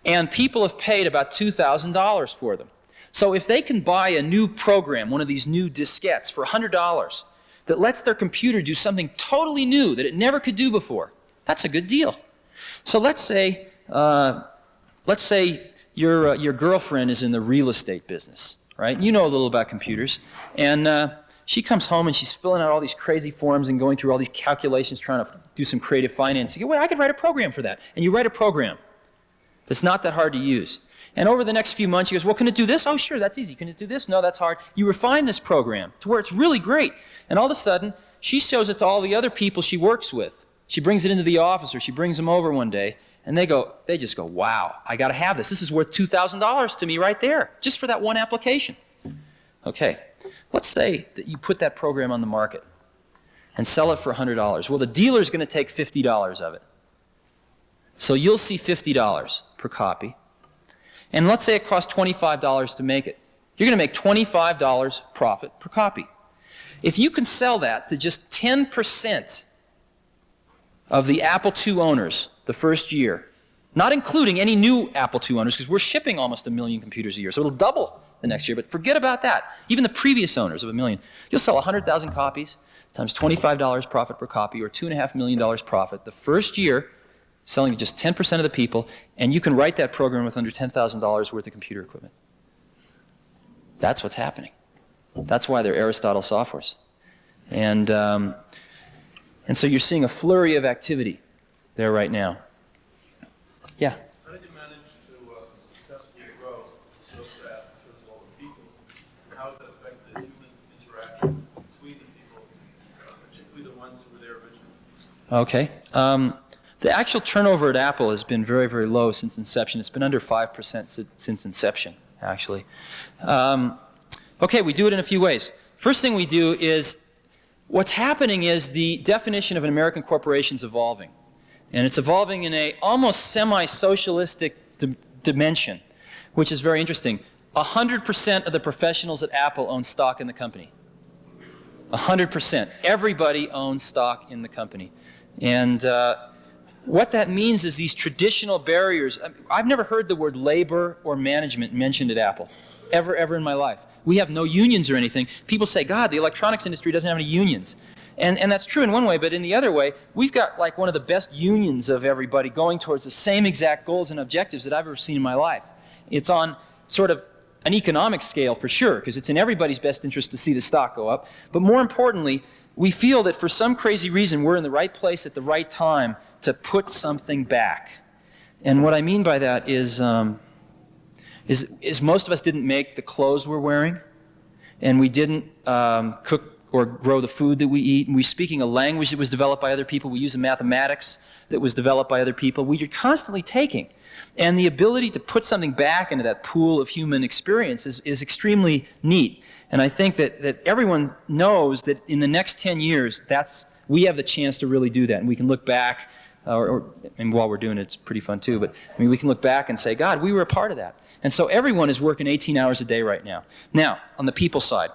Speaker 1: And people have paid about $2,000 for them. So if they can buy a new program, one of these new diskettes, for $100 that lets their computer do something totally new that it never could do before, that's a good deal. So let's say your girlfriend is in the real estate business, right? You know a little about computers. And she comes home and she's filling out all these crazy forms and going through all these calculations trying to do some creative financing. You go, well, I could write a program for that. And you write a program. That's not that hard to use. And over the next few months, she goes, well, can it do this? Oh, sure, that's easy. Can it do this? No, that's hard. You refine this program to where it's really great. And all of a sudden, she shows it to all the other people she works with. She brings it into the office, or she brings them over one day, and they just go, wow, I got to have this. This is worth $2,000 to me right there, just for that one application. Okay, let's say that you put that program on the market and sell it for $100. Well, the dealer's going to take $50 of it. So you'll see $50 per copy. And let's say it costs $25 to make it. You're going to make $25 profit per copy. If you can sell that to just 10% of the Apple II owners the first year, not including any new Apple II owners, because we're shipping almost 1 million computers a year, so it'll double the next year, but forget about that. Even the previous owners of 1 million. You'll sell 100,000 copies times $25 profit per copy, or $2.5 million profit the first year, selling to just 10% of the people, and you can write that program with under $10,000 worth of computer equipment. That's what's happening. That's why they're Aristotle softwares. And so you're seeing a flurry of activity there right now. Yeah?
Speaker 2: How did you manage to successfully grow so fast in terms of all the people? And how does that affect the human interaction between the people, particularly the ones who were there originally?
Speaker 1: Okay. The actual turnover at Apple has been very, very low since inception. It's been under 5% since inception, actually. Okay, we do it in a few ways. First thing we do is, what's happening is the definition of an American corporation is evolving. And it's evolving in a almost semi-socialistic dimension, which is very interesting. 100% of the professionals at Apple own stock in the company. 100%. Everybody owns stock in the company. And what that means is these traditional barriers. I've never heard the word labor or management mentioned at Apple, ever in my life. We have no unions or anything. People say, God, the electronics industry doesn't have any unions. And that's true in one way, but in the other way, we've got like one of the best unions of everybody going towards the same exact goals and objectives that I've ever seen in my life. It's on sort of an economic scale for sure, because it's in everybody's best interest to see the stock go up. But more importantly, we feel that for some crazy reason, we're in the right place at the right time to put something back. And what I mean by that is most of us didn't make the clothes we're wearing, and we didn't cook or grow the food that we eat, and we're speaking a language that was developed by other people. We use a mathematics that was developed by other people. We're constantly taking. And the ability to put something back into that pool of human experience is extremely neat. And I think that everyone knows that in the next 10 years, we have the chance to really do that. And we can look back, and while we're doing it, it's pretty fun too, but I mean, we can look back and say, God, we were a part of that. And so everyone is working 18 hours a day right now. Now, on the people side,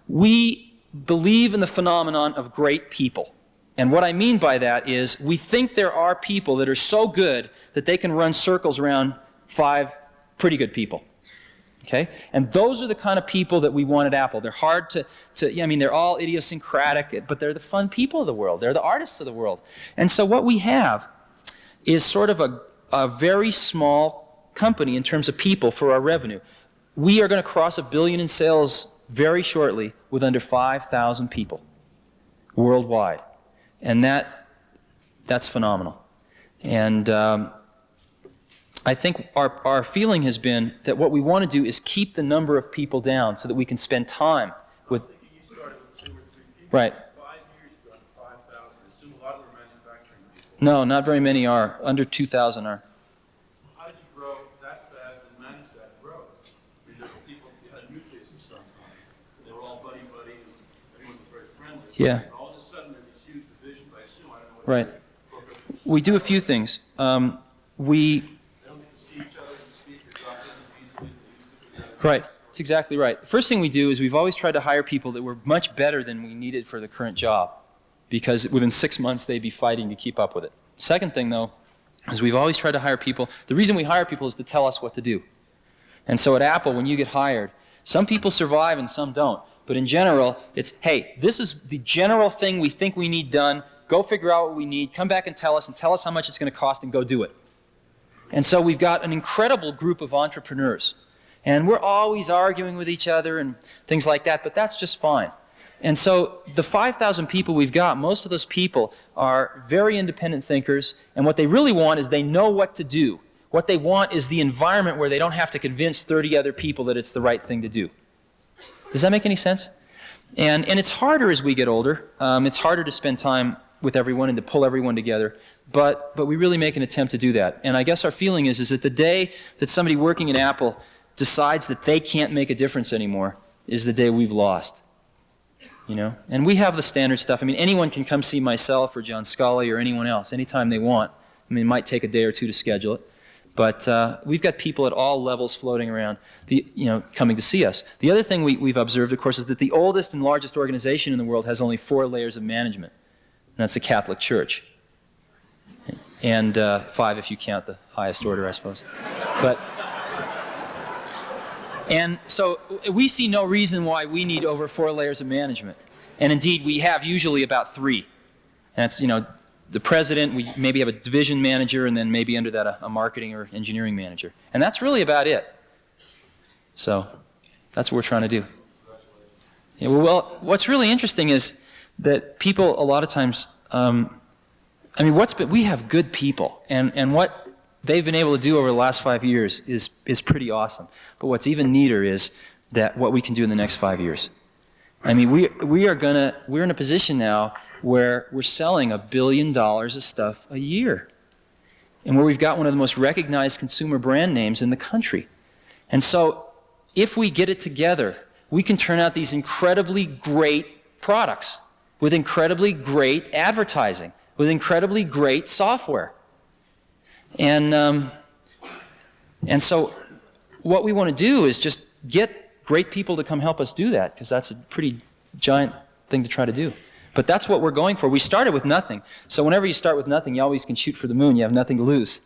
Speaker 1: we believe in the phenomenon of great people. And what I mean by that is we think there are people that are so good that they can run circles around 5 pretty good people. Okay? And those are the kind of people that we want at Apple. They're hard to I mean, they're all idiosyncratic, but they're the fun people of the world. They're the artists of the world. And so what we have is sort of a very small company in terms of people for our revenue. We are going to cross $1 billion in sales very shortly with under 5,000 people worldwide. And that's phenomenal. And I think our feeling has been that what we want to do is keep the number of people down so that we can spend time with...
Speaker 2: You started with 2 or 3 people.
Speaker 1: Right.
Speaker 2: 5 years ago, 5,000. I assume a lot of them are manufacturing people.
Speaker 1: No, not very many are. Under 2,000 are.
Speaker 2: How did you grow that fast and manage that growth? Because people, you had a nucleus of some kind. They were all buddy-buddy, and everyone was very friendly.
Speaker 1: Yeah.
Speaker 2: And all of a sudden, there's this huge division, but I assume, I don't know what
Speaker 1: Right. We do a few things.
Speaker 2: They don't get to see each other and speak or drop in the
Speaker 1: Right. That's exactly right. The first thing we do is we've always tried to hire people that were much better than we needed for the current job, because within 6 months they'd be fighting to keep up with it. Second thing, though, is we've always tried to hire people. The reason we hire people is to tell us what to do. And so at Apple, when you get hired, some people survive and some don't. But in general, it's, hey, this is the general thing we think we need done. Go figure out what we need. Come back and tell us how much it's going to cost, and go do it. And so we've got an incredible group of entrepreneurs. And we're always arguing with each other and things like that, but that's just fine. And so the 5,000 people we've got, most of those people are very independent thinkers, and what they really want is they know what to do. What they want is the environment where they don't have to convince 30 other people that it's the right thing to do. Does that make any sense? And it's harder as we get older. It's harder to spend time with everyone and to pull everyone together. But we really make an attempt to do that. And I guess our feeling is that the day that somebody working at Apple decides that they can't make a difference anymore is the day we've lost. You know? And we have the standard stuff. I mean, anyone can come see myself or John Scully or anyone else anytime they want. I mean, it might take a day or two to schedule it. But we've got people at all levels floating around, coming to see us. The other thing we've observed, of course, is that the oldest and largest organization in the world has only 4 layers of management. And that's the Catholic Church. And 5 if you count the highest order, I suppose. And so we see no reason why we need over 4 layers of management. And indeed, we have usually about 3. And that's, the president, we maybe have a division manager, and then maybe under that a marketing or engineering manager. And that's really about it. So that's what we're trying to do. Yeah, well, what's really interesting is that people a lot of times, we have good people, and what they've been able to do over the last 5 years is pretty awesome. But what's even neater is that what we can do in the next 5 years. I mean, we're in a position now where we're selling $1 billion of stuff a year, and where we've got one of the most recognized consumer brand names in the country. And so, if we get it together, we can turn out these incredibly great products with incredibly great advertising, with incredibly great software. And so what we want to do is just get great people to come help us do that, because that's a pretty giant thing to try to do. But that's what we're going for. We started with nothing. So whenever you start with nothing, you always can shoot for the moon. You have nothing to lose.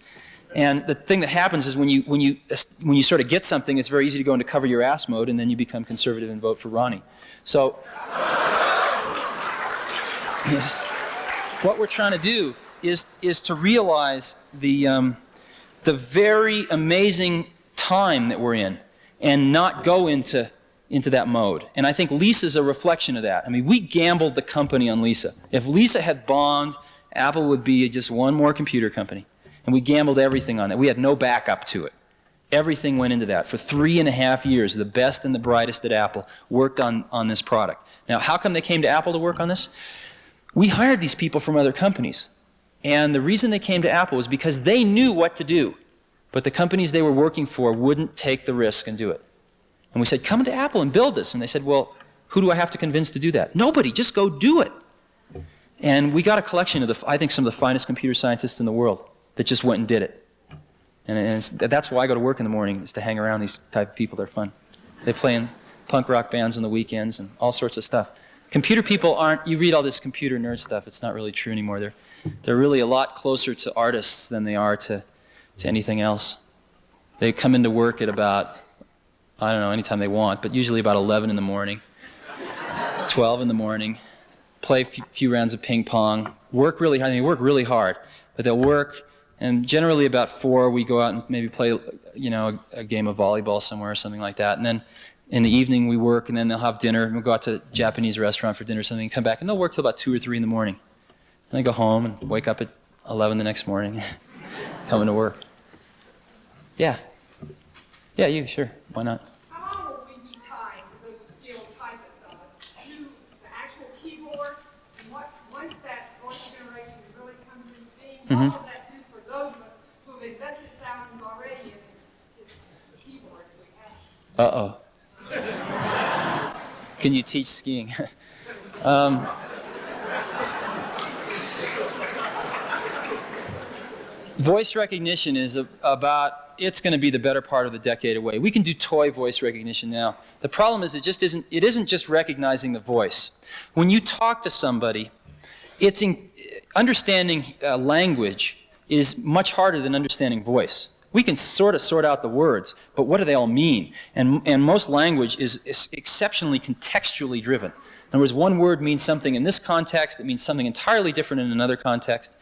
Speaker 1: And the thing that happens is when you sort of get something, it's very easy to go into cover your ass mode, and then you become conservative and vote for Ronnie. So what we're trying to do is to realize the very amazing time that we're in, and not go into that mode. And I think Lisa's a reflection of that. I mean, we gambled the company on Lisa. If Lisa had bombed, Apple would be just one more computer company. And we gambled everything on it. We had no backup to it. Everything went into that. For 3.5 years, the best and the brightest at Apple worked on this product. Now, how come they came to Apple to work on this? We hired these people from other companies. And the reason they came to Apple was because they knew what to do. But the companies they were working for wouldn't take the risk and do it. And we said, come to Apple and build this. And they said, well, who do I have to convince to do that? Nobody, just go do it. And we got a collection of, I think, some of the finest computer scientists in the world that just went and did it. And that's why I go to work in the morning, is to hang around these type of people. They're fun. They play in punk rock bands on the weekends and all sorts of stuff. Computer people aren't, you read all this computer nerd stuff, it's not really true anymore. They're really a lot closer to artists than they are to anything else. They come into work at about, I don't know, anytime they want, but usually about 11 in the morning, 12 in the morning, play a few rounds of ping pong, work really hard. They work really hard, but they'll work, and generally about 4 we go out and maybe play, a game of volleyball somewhere or something like that, and then in the evening we work, and then they'll have dinner, and we'll go out to a Japanese restaurant for dinner or something, and come back, and they'll work till about 2 or 3 in the morning. And they go home and wake up at 11 the next morning, coming to work. Yeah. Yeah, you, sure. Why not?
Speaker 6: How long will we be tied for those skilled typists of us to the actual keyboard? And once that voice generation really comes into being, what will that do for those of us who have invested thousands already in this keyboard that we have?
Speaker 1: Uh-oh. Can you teach skiing? Voice recognition is it's going to be the better part of the decade away. We can do toy voice recognition now. The problem is it isn't just recognizing the voice. When you talk to somebody, understanding language is much harder than understanding voice. We can sort out the words, but what do they all mean? And most language is exceptionally contextually driven. In other words, one word means something in this context, it means something entirely different in another context.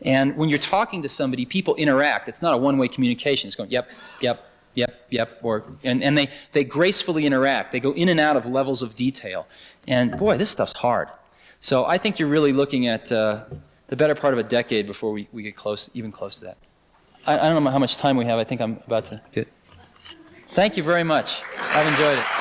Speaker 1: And when you're talking to somebody, people interact. It's not a one-way communication. It's going, yep, yep, yep, yep, and they gracefully interact. They go in and out of levels of detail. And boy, this stuff's hard. So I think you're really looking at the better part of a decade before we get even close to that. I don't know how much time we have. I think I'm about to get. Thank you very much. I've enjoyed it.